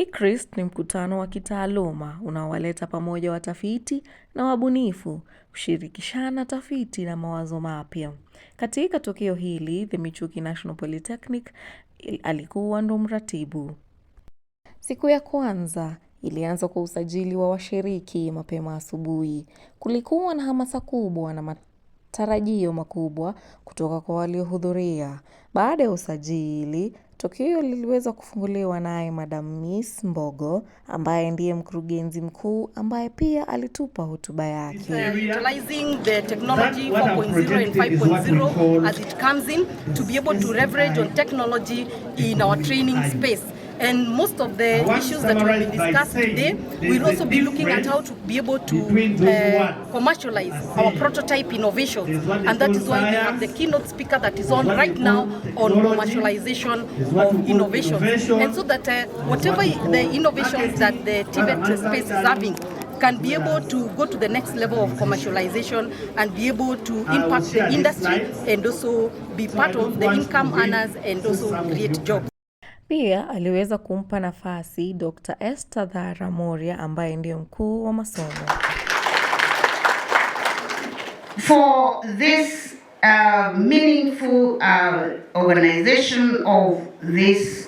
ICRIST ni mkutano wa kitaaluma unaowaleta pamoja watafiti na wabunifu kushirikishana tafiti na mawazo mapya. Katika tukio hili, The Michuki National Polytechnic alikuwa ndo mratibu. Siku ya kwanza ilianza kwa usajili wa washiriki mapema asubuhi. Kulikuwa na hamasa kubwa na matarajio makubwa kutoka kwa waliohudhuria. Baada ya usajili, tukio liliweza kufunguliwa naye Madam Miss Mbogo, ambaye ndiye mkurugenzi mkuu, ambaye pia alitupa hotuba yake. Utilizing the technology 4.0 and 5.0 as it comes in to be able to leverage on technology in our training space. And most of the issues that will be discussed today, we'll also be looking at how to be able to commercialize our prototype innovations. And that is why we have the keynote speaker that is on right now on commercialization of innovations. And so that whatever the innovations that the TVET space is having can be able to go to the next level of commercialization and be able to impact the industry and also be part of the income earners and also create jobs. Pia aliweza kumpa nafasi Dr. Esther Dhara Moria, ambaye ndiyo mkuu wa masomo. For this meaningful organization of this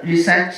research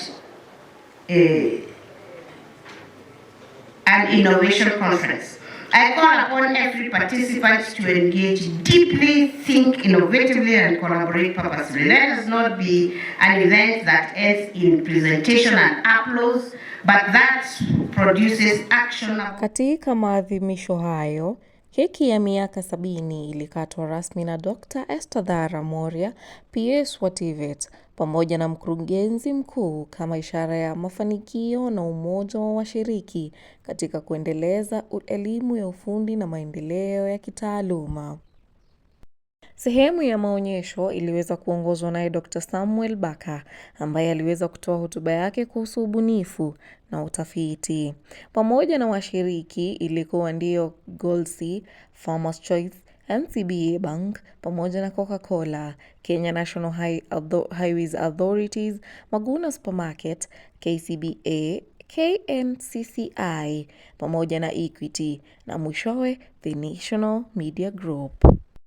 and innovation conference, I call upon every participant to engage deeply, think innovatively, and collaborate purposefully. Let us not be an event that ends in presentation and applause, but that produces action. Katika maadhimisho hayo, keki ya miaka 70 ilikatwa rasmi na Dr. Esther Dhara Moria, PS wa TVET, pamoja na mkurugenzi mkuu, kama ishara ya mafanikio na umoja wa washiriki katika kuendeleza elimu ya ufundi na maendeleo ya kitaaluma. Sehemu ya maonyesho iliweza kuongozwa naye Dr. Samuel Baka, ambaye aliweza kutoa hotuba yake kuhusu ubunifu na utafiti. Pamoja na washiriki ilikuwa ndio Goldsea, Farmers Choice, NCBA Bank, pamoja na Coca-Cola, Kenya National Highways Authorities, Maguna Supermarket, KCBA, KNCCI, pamoja na Equity, na mwishowe The National Media Group.